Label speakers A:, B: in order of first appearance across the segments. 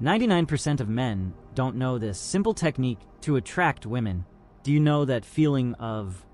A: 99% of men don't know this simple technique to attract women. Do you know that feeling of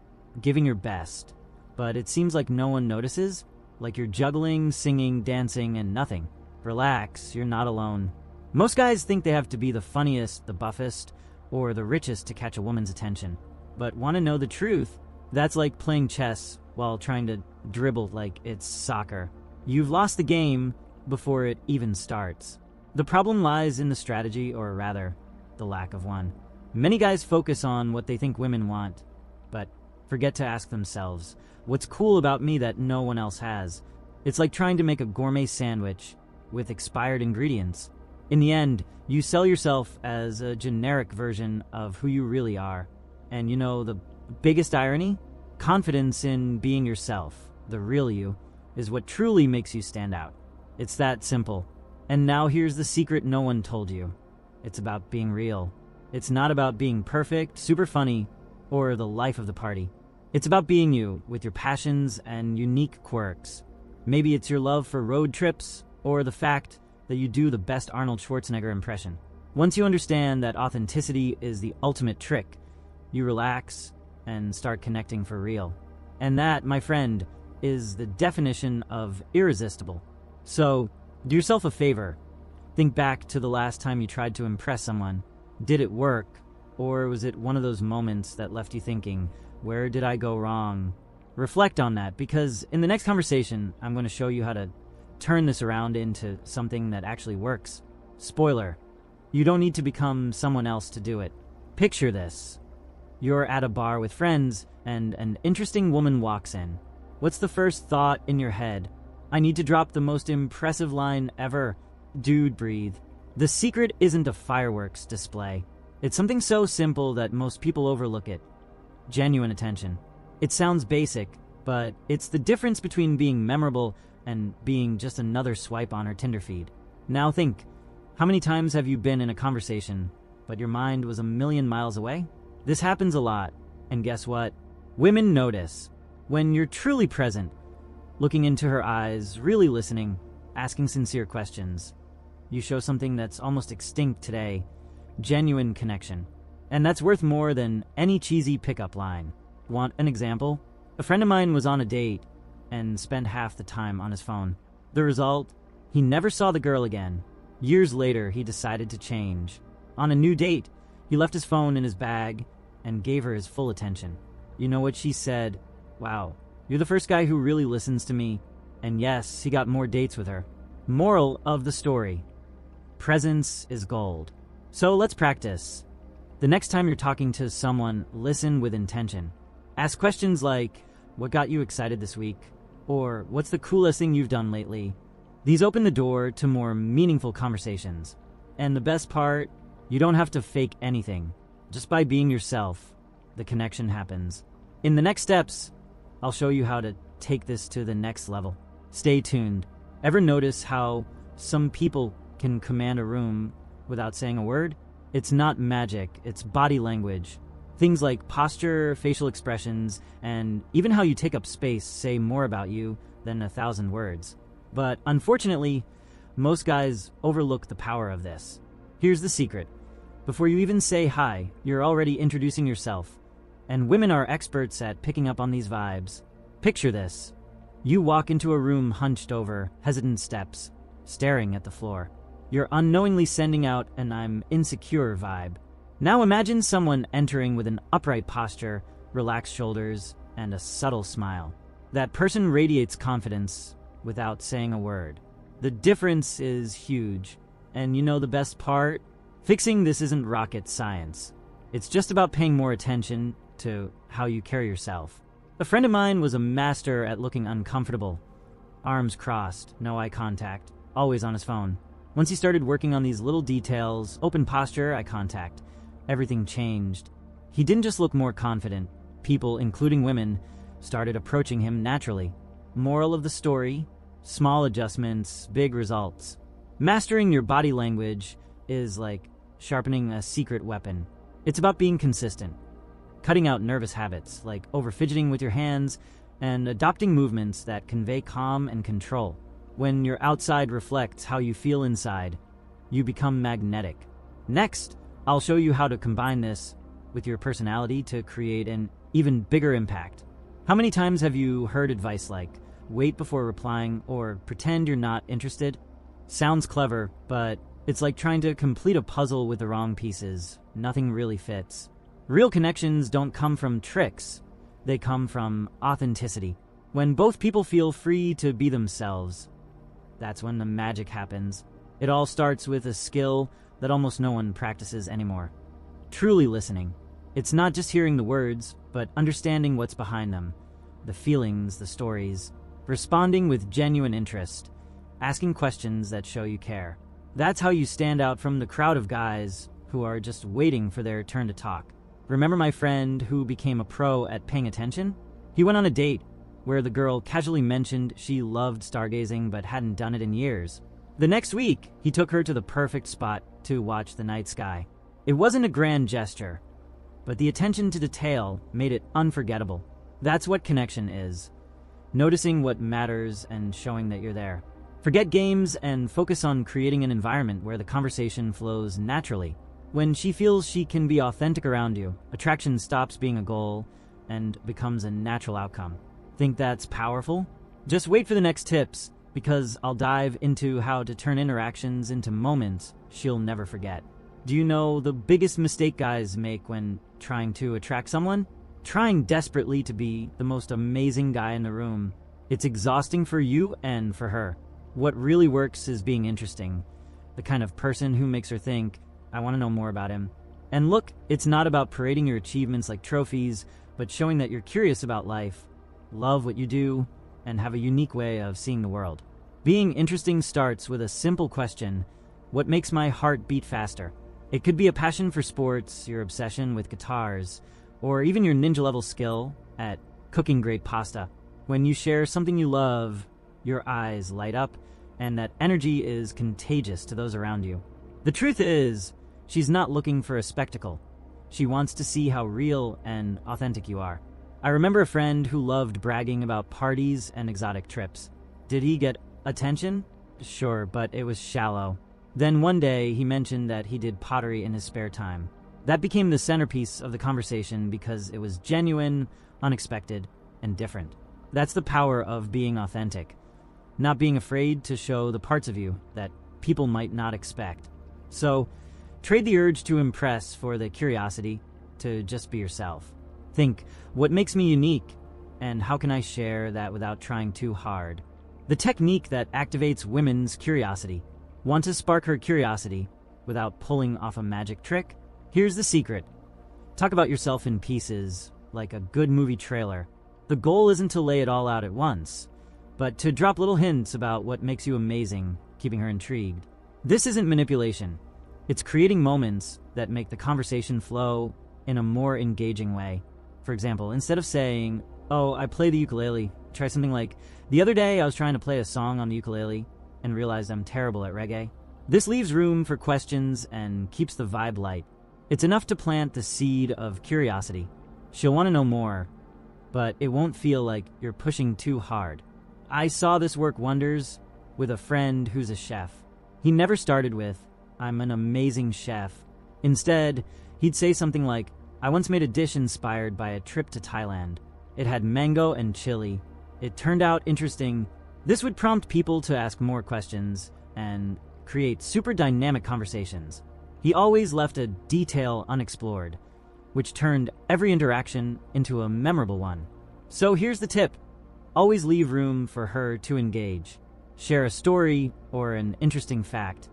A: giving your best, but it seems like no one notices? Like you're juggling, singing, dancing, and nothing. Relax, you're not alone. Most guys think they have to be the funniest, the buffest, or the richest to catch a woman's attention. But want to know the truth? That's like playing chess while trying to dribble like it's soccer. You've lost the game before it even starts. The problem lies in the strategy, or rather, the lack of one. Many guys focus on what they think women want, but forget to ask themselves, what's cool about me that no one else has? It's like trying to make a gourmet sandwich with expired ingredients. In the end, you sell yourself as a generic version of who you really are. And you know the biggest irony? Confidence in being yourself, the real you, is what truly makes you stand out. It's that simple. And now here's the secret no one told you. It's about being real. It's not about being perfect, super funny, or the life of the party. It's about being you, with your passions and unique quirks. Maybe it's your love for road trips, or the fact that you do the best Arnold Schwarzenegger impression. Once you understand that authenticity is the ultimate trick, you relax and start connecting for real. And that, my friend, is the definition of irresistible. So, do yourself a favor. Think back to the last time you tried to impress someone. Did it work? Or was it one of those moments that left you thinking, where did I go wrong? Reflect on that, because in the next conversation, I'm going to show you how to turn this around into something that actually works. Spoiler, you don't need to become someone else to do it. Picture this. You're at a bar with friends, and an interesting woman walks in. What's the first thought in your head? I need to drop the most impressive line ever. Dude, breathe. The secret isn't a fireworks display. It's something so simple that most people overlook it. Genuine attention. It sounds basic, but it's the difference between being memorable and being just another swipe on her Tinder feed. Now think, how many times have you been in a conversation, but your mind was a million miles away? This happens a lot, and guess what? Women notice. When you're truly present, looking into her eyes, really listening, asking sincere questions, you show something that's almost extinct today, genuine connection. And that's worth more than any cheesy pickup line. Want an example? A friend of mine was on a date and spent half the time on his phone. The result? He never saw the girl again. Years later, he decided to change. On a new date, he left his phone in his bag and gave her his full attention. You know what she said? Wow, you're the first guy who really listens to me. And yes, he got more dates with her. Moral of the story: presence is gold. So let's practice. The next time you're talking to someone, listen with intention. Ask questions like, what got you excited this week? Or what's the coolest thing you've done lately? These open the door to more meaningful conversations. And the best part, you don't have to fake anything. Just by being yourself, the connection happens. In the next steps, I'll show you how to take this to the next level. Stay tuned. Ever notice how some people can command a room without saying a word? It's not magic, it's body language. Things like posture, facial expressions, and even how you take up space say more about you than 1,000 words. But unfortunately, most guys overlook the power of this. Here's the secret. Before you even say hi, you're already introducing yourself. And women are experts at picking up on these vibes. Picture this. You walk into a room hunched over, hesitant steps, staring at the floor. You're unknowingly sending out an I'm insecure vibe. Now imagine someone entering with an upright posture, relaxed shoulders, and a subtle smile. That person radiates confidence without saying a word. The difference is huge. And you know the best part? Fixing this isn't rocket science. It's just about paying more attention to how you carry yourself. A friend of mine was a master at looking uncomfortable. Arms crossed, no eye contact, always on his phone. Once he started working on these little details, open posture, eye contact, everything changed. He didn't just look more confident. People, including women, started approaching him naturally. Moral of the story: small adjustments, big results. Mastering your body language is like sharpening a secret weapon. It's about being consistent, cutting out nervous habits like over-fidgeting with your hands, and adopting movements that convey calm and control. When your outside reflects how you feel inside, you become magnetic. Next, I'll show you how to combine this with your personality to create an even bigger impact. How many times have you heard advice like, wait before replying or pretend you're not interested? Sounds clever, but it's like trying to complete a puzzle with the wrong pieces. Nothing really fits. Real connections don't come from tricks. They come from authenticity. When both people feel free to be themselves, that's when the magic happens. It all starts with a skill that almost no one practices anymore. Truly listening. It's not just hearing the words, but understanding what's behind them. The feelings, the stories. Responding with genuine interest. Asking questions that show you care. That's how you stand out from the crowd of guys who are just waiting for their turn to talk. Remember my friend who became a pro at paying attention? He went on a date where the girl casually mentioned she loved stargazing but hadn't done it in years. The next week, he took her to the perfect spot to watch the night sky. It wasn't a grand gesture, but the attention to detail made it unforgettable. That's what connection is. Noticing what matters and showing that you're there. Forget games and focus on creating an environment where the conversation flows naturally. When she feels she can be authentic around you, attraction stops being a goal and becomes a natural outcome. Think that's powerful? Just wait for the next tips, because I'll dive into how to turn interactions into moments she'll never forget. Do you know the biggest mistake guys make when trying to attract someone? Trying desperately to be the most amazing guy in the room. It's exhausting for you and for her. What really works is being interesting. The kind of person who makes her think, I want to know more about him. And look, it's not about parading your achievements like trophies, but showing that you're curious about life, love what you do, and have a unique way of seeing the world. Being interesting starts with a simple question: what makes my heart beat faster? It could be a passion for sports, your obsession with guitars, or even your ninja-level skill at cooking great pasta. When you share something you love, your eyes light up, and that energy is contagious to those around you. The truth is, she's not looking for a spectacle. She wants to see how real and authentic you are. I remember a friend who loved bragging about parties and exotic trips. Did he get attention? Sure, but it was shallow. Then one day, he mentioned that he did pottery in his spare time. That became the centerpiece of the conversation because it was genuine, unexpected, and different. That's the power of being authentic. Not being afraid to show the parts of you that people might not expect. So, trade the urge to impress for the curiosity to just be yourself. Think, what makes me unique, and how can I share that without trying too hard? The technique that activates women's curiosity. Want to spark her curiosity without pulling off a magic trick? Here's the secret. Talk about yourself in pieces, like a good movie trailer. The goal isn't to lay it all out at once, but to drop little hints about what makes you amazing, keeping her intrigued. This isn't manipulation. It's creating moments that make the conversation flow in a more engaging way. For example, instead of saying, oh, I play the ukulele, try something like, the other day I was trying to play a song on the ukulele and realized I'm terrible at reggae. This leaves room for questions and keeps the vibe light. It's enough to plant the seed of curiosity. She'll want to know more, but it won't feel like you're pushing too hard. I saw this work wonders with a friend who's a chef. He never started with, I'm an amazing chef. Instead, he'd say something like, I once made a dish inspired by a trip to Thailand. It had mango and chili. It turned out interesting. This would prompt people to ask more questions and create super dynamic conversations. He always left a detail unexplored, which turned every interaction into a memorable one. So here's the tip. Always leave room for her to engage. Share a story or an interesting fact,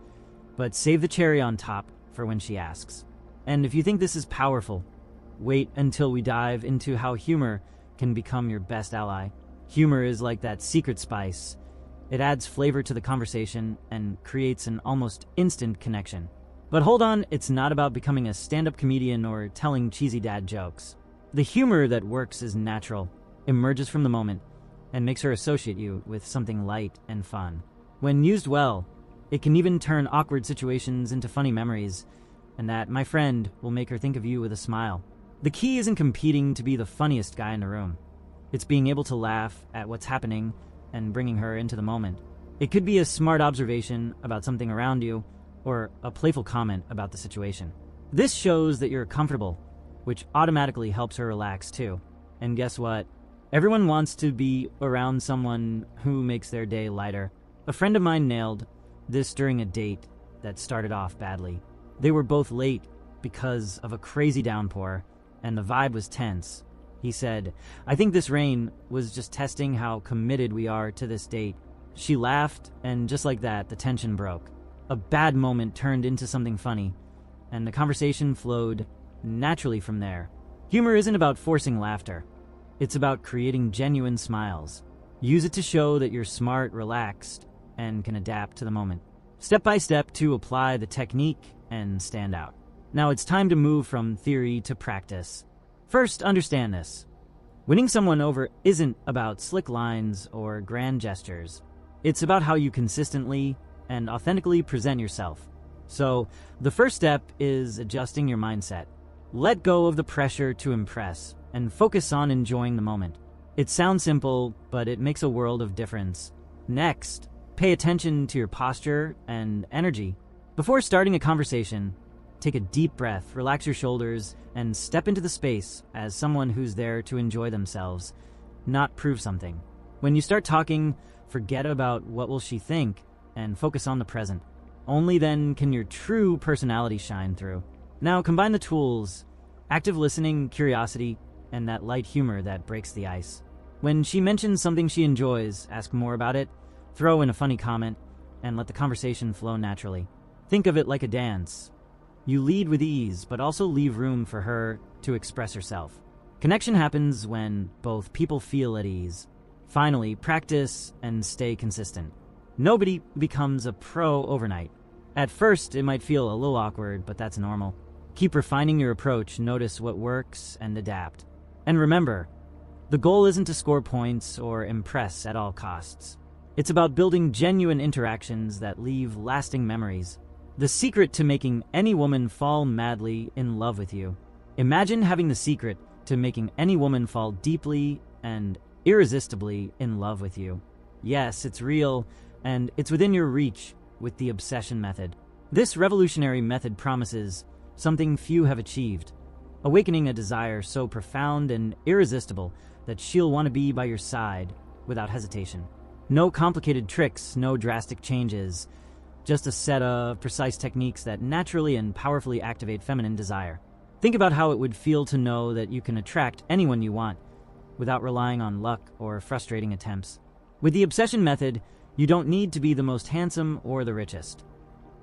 A: but save the cherry on top for when she asks. And if you think this is powerful, wait until we dive into how humor can become your best ally. Humor is like that secret spice. It adds flavor to the conversation and creates an almost instant connection. But hold on, it's not about becoming a stand-up comedian or telling cheesy dad jokes. The humor that works is natural, emerges from the moment, and makes her associate you with something light and fun. When used well, it can even turn awkward situations into funny memories, and that, my friend, will make her think of you with a smile. The key isn't competing to be the funniest guy in the room. It's being able to laugh at what's happening and bringing her into the moment. It could be a smart observation about something around you, or a playful comment about the situation. This shows that you're comfortable, which automatically helps her relax too. And guess what? Everyone wants to be around someone who makes their day lighter. A friend of mine nailed this during a date that started off badly. They were both late because of a crazy downpour, and the vibe was tense. He said, "I think this rain was just testing how committed we are to this date." She laughed, and just like that, the tension broke. A bad moment turned into something funny, and the conversation flowed naturally from there. Humor isn't about forcing laughter. It's about creating genuine smiles. Use it to show that you're smart, relaxed, and can adapt to the moment. Step by step to apply the technique and stand out. Now it's time to move from theory to practice. First, understand this. Winning someone over isn't about slick lines or grand gestures. It's about how you consistently and authentically present yourself. So, the first step is adjusting your mindset. Let go of the pressure to impress and focus on enjoying the moment. It sounds simple, but it makes a world of difference. Next, pay attention to your posture and energy. Before starting a conversation, take a deep breath, relax your shoulders, and step into the space as someone who's there to enjoy themselves, not prove something. When you start talking, forget about what will she think and focus on the present. Only then can your true personality shine through. Now combine the tools: active listening, curiosity, and that light humor that breaks the ice. When she mentions something she enjoys, ask more about it, throw in a funny comment, and let the conversation flow naturally. Think of it like a dance. You lead with ease, but also leave room for her to express herself. Connection happens when both people feel at ease. Finally, practice and stay consistent. Nobody becomes a pro overnight. At first, it might feel a little awkward, but that's normal. Keep refining your approach, notice what works, and adapt. And remember, the goal isn't to score points or impress at all costs. It's about building genuine interactions that leave lasting memories. The secret to making any woman fall madly in love with you. Imagine having the secret to making any woman fall deeply and irresistibly in love with you. Yes, it's real, and it's within your reach with the obsession method. This revolutionary method promises something few have achieved: awakening a desire so profound and irresistible that she'll want to be by your side without hesitation. No complicated tricks, no drastic changes, just a set of precise techniques that naturally and powerfully activate feminine desire. Think about how it would feel to know that you can attract anyone you want without relying on luck or frustrating attempts. With the obsession method, you don't need to be the most handsome or the richest.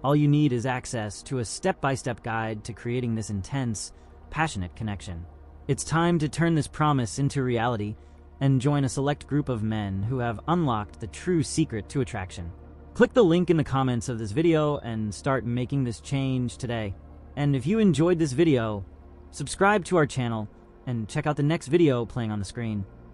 A: All you need is access to a step-by-step guide to creating this intense, passionate connection. It's time to turn this promise into reality and join a select group of men who have unlocked the true secret to attraction. Click the link in the comments of this video and start making this change today. And if you enjoyed this video, subscribe to our channel and check out the next video playing on the screen.